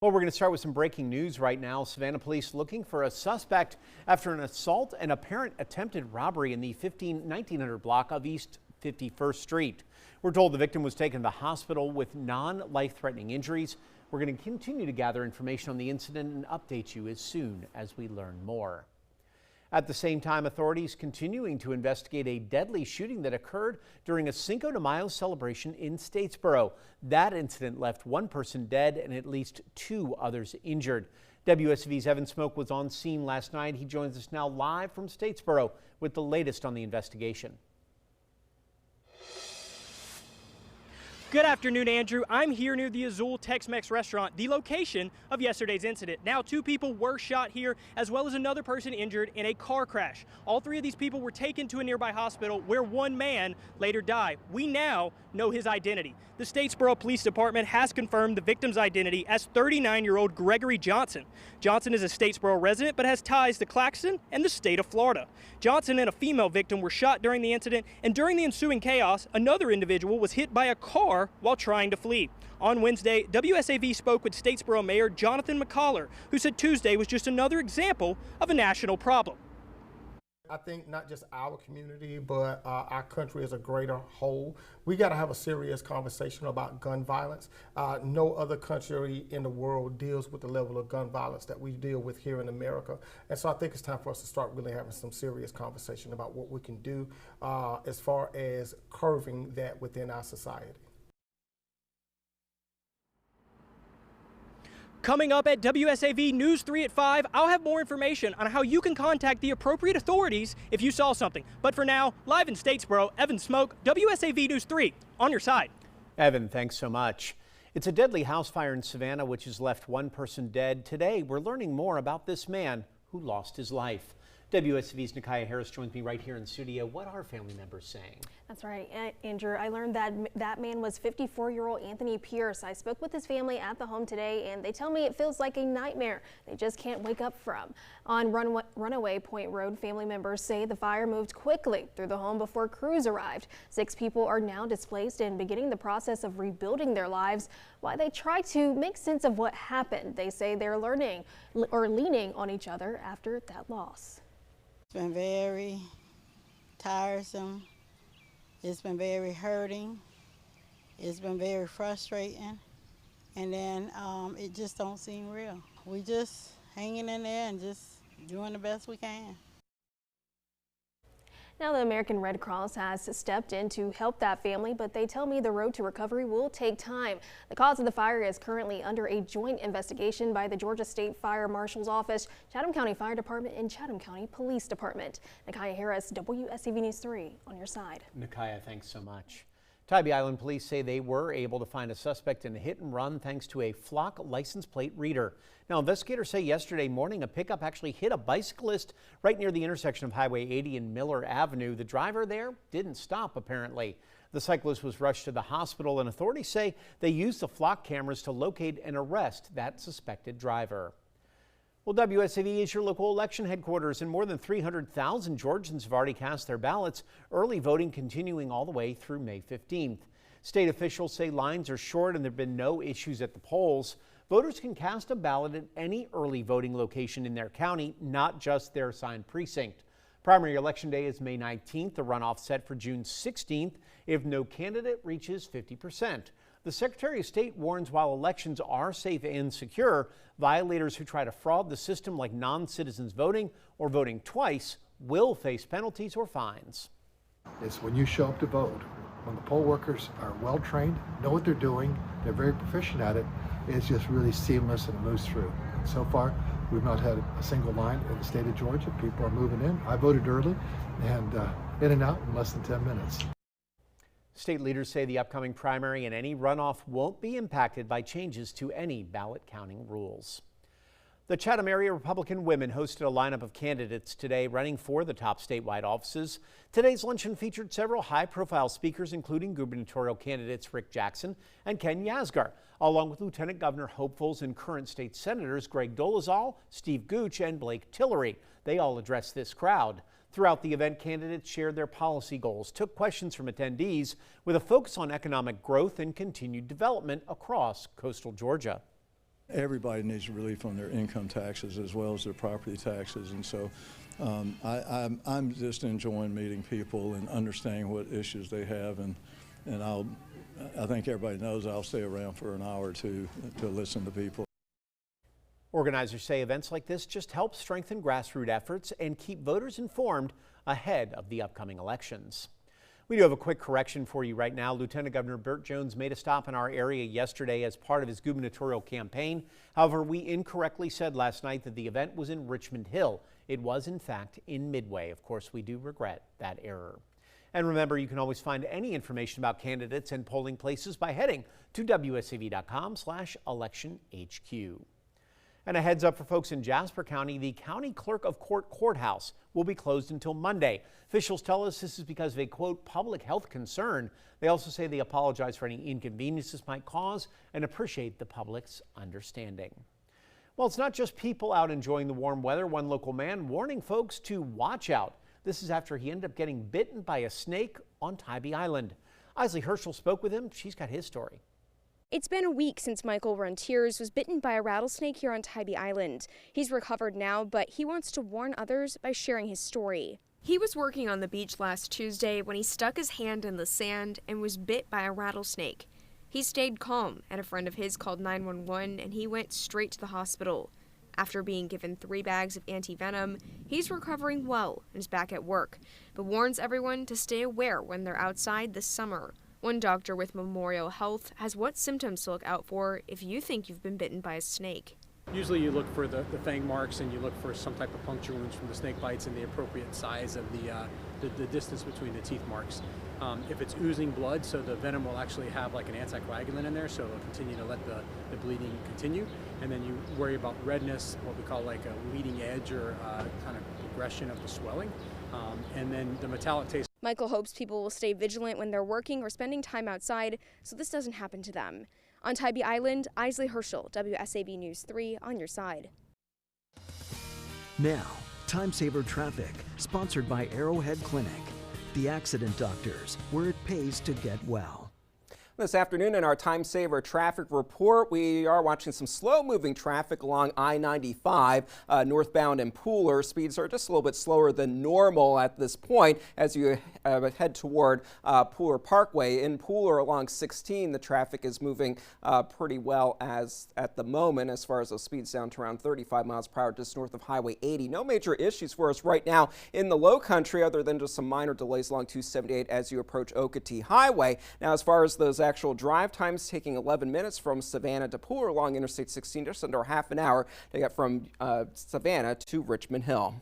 Well, we're going to start with some breaking news right now. Savannah police looking for a suspect after an assault and apparent attempted robbery in the 1900 block of East 51st Street. We're told the victim was taken to the hospital with non-life-threatening injuries. We're going to continue to gather information on the incident and update you as soon as we learn more. At the same time, authorities continuing to investigate a deadly shooting that occurred during a Cinco de Mayo celebration in Statesboro. That incident left one person dead and at least two others injured. WSV's Evan Smoke was on scene last night. He joins us now live from Statesboro with the latest on the investigation. Good afternoon, Andrew. I'm here near the Azul Tex-Mex restaurant, the location of yesterday's incident. Now, two people were shot here, as well as another person injured in a car crash. All three of these people were taken to a nearby hospital where one man later died. We now know his identity. The Statesboro Police Department has confirmed the victim's identity as 39-year-old Gregory Johnson. Johnson is a Statesboro resident but has ties to Claxton and the state of Florida. Johnson and a female victim were shot during the incident, and during the ensuing chaos, another individual was hit by a car while trying to flee. On Wednesday, WSAV spoke with Statesboro Mayor Jonathan McCollar, who said Tuesday was just another example of a national problem. I think not just our community, but our country as a greater whole, we got to have a serious conversation about gun violence. No other country in the world deals with the level of gun violence that we deal with here in America. And so I think it's time for us to start really having some serious conversation about what we can do as far as curbing that within our society. Coming up at WSAV News 3 at 5, I'll have more information on how you can contact the appropriate authorities if you saw something. But for now, live in Statesboro, Evan Smoke, WSAV News 3, on your side. Evan, thanks so much. It's a deadly house fire in Savannah which has left one person dead. Today, we're learning more about this man who lost his life. WSV's Nakaya Harris joins me right here in studio. What are family members saying? That's right, Andrew. I learned that that man was 54-year-old Anthony Pierce. I spoke with his family at the home today, and they tell me it feels like a nightmare they just can't wake up from. On Runaway Point Road, family members say the fire moved quickly through the home before crews arrived. 6 people are now displaced and beginning the process of rebuilding their lives while they try to make sense of what happened. They say they're learning or leaning on each other after that loss. It's been very tiresome. It's been very hurting. It's been very frustrating. And then it just don't seem real. We just hanging in there and just doing the best we can. Now the American Red Cross has stepped in to help that family, but they tell me the road to recovery will take time. The cause of the fire is currently under a joint investigation by the Georgia State Fire Marshal's Office, Chatham County Fire Department, and Chatham County Police Department. Nakaya Harris, WSCV News 3, on your side. Nakaya, thanks so much. Tybee Island police say they were able to find a suspect in a hit and run thanks to a flock license plate reader. Now, investigators say yesterday morning a pickup actually hit a bicyclist right near the intersection of Highway 80 and Miller Avenue. The driver there didn't stop, apparently. The cyclist was rushed to the hospital, and authorities say they used the flock cameras to locate and arrest that suspected driver. Well, WSAV is your local election headquarters, and more than 300,000 Georgians have already cast their ballots. Early voting continuing all the way through May 15th. State officials say lines are short and there have been no issues at the polls. Voters can cast a ballot at any early voting location in their county, not just their assigned precinct. Primary election day is May 19th, the runoff set for June 16th if no candidate reaches 50%. The Secretary of State warns while elections are safe and secure, violators who try to fraud the system like non-citizens voting or voting twice will face penalties or fines. It's when you show up to vote, when the poll workers are well trained, know what they're doing, they're very proficient at it, it's just really seamless and it moves through. And so far, we've not had a single line in the state of Georgia. People are moving in. I voted early and in and out in less than 10 minutes. State leaders say the upcoming primary and any runoff won't be impacted by changes to any ballot counting rules. The Chatham area Republican women hosted a lineup of candidates today running for the top statewide offices. Today's luncheon featured several high-profile speakers, including gubernatorial candidates Rick Jackson and Ken Yasgar, along with Lieutenant Governor hopefuls and current state senators Greg Dolezal, Steve Gooch, and Blake Tillery. They all addressed this crowd. Throughout the event, candidates shared their policy goals, took questions from attendees with a focus on economic growth and continued development across coastal Georgia. Everybody needs relief on their income taxes as well as their property taxes, and so I'm just enjoying meeting people and understanding what issues they have, and I think everybody knows I'll stay around for an hour or two to listen to people. Organizers say events like this just help strengthen grassroots efforts and keep voters informed ahead of the upcoming elections. We do have a quick correction for you right now. Lieutenant Governor Burt Jones made a stop in our area yesterday as part of his gubernatorial campaign. However, we incorrectly said last night that the event was in Richmond Hill. It was, in fact, in Midway. Of course, we do regret that error. And remember, you can always find any information about candidates and polling places by heading to wsav.com/electionhq. And a heads up for folks in Jasper County, the County Clerk of Court courthouse will be closed until Monday. Officials tell us this is because of a, quote, public health concern. They also say they apologize for any inconvenience this might cause and appreciate the public's understanding. Well, it's not just people out enjoying the warm weather. One local man warning folks to watch out. This is after he ended up getting bitten by a snake on Tybee Island. Isley Herschel spoke with him. She's got his story. It's been a week since Michael Runtiers was bitten by a rattlesnake here on Tybee Island. He's recovered now, but he wants to warn others by sharing his story. He was working on the beach last Tuesday when he stuck his hand in the sand and was bit by a rattlesnake. He stayed calm, and a friend of his called 911 and he went straight to the hospital. After being given 3 bags of anti-venom, he's recovering well and is back at work, but warns everyone to stay aware when they're outside this summer. One doctor with Memorial Health has what symptoms to look out for if you think you've been bitten by a snake. Usually you look for the fang marks and you look for some type of puncture wounds from the snake bites and the appropriate size of the distance between the teeth marks. If it's oozing blood, so the venom will actually have like an anticoagulant in there, so it'll continue to let the bleeding continue. And then you worry about redness, what we call like a leading edge or kind of progression of the swelling. And then the metallic taste. Michael hopes people will stay vigilant when they're working or spending time outside so this doesn't happen to them. On Tybee Island, Isley Herschel, WSAV News 3, on your side. Now, Time Saver Traffic, sponsored by Arrowhead Clinic, the accident doctors, where it pays to get well. This afternoon in our Time Saver traffic report, we are watching some slow-moving traffic along I-95 northbound in Pooler. Speeds are just a little bit slower than normal at this point as you head toward Pooler Parkway. In Pooler along 16, the traffic is moving pretty well as at the moment as far as those speeds down to around 35 miles per hour just north of Highway 80. No major issues for us right now in the low country other than just some minor delays along 278 as you approach Okatee Highway. Now, as far as those actual drive times, taking 11 minutes from Savannah to Pooler along Interstate 16, just under half an hour to get from Savannah to Richmond Hill.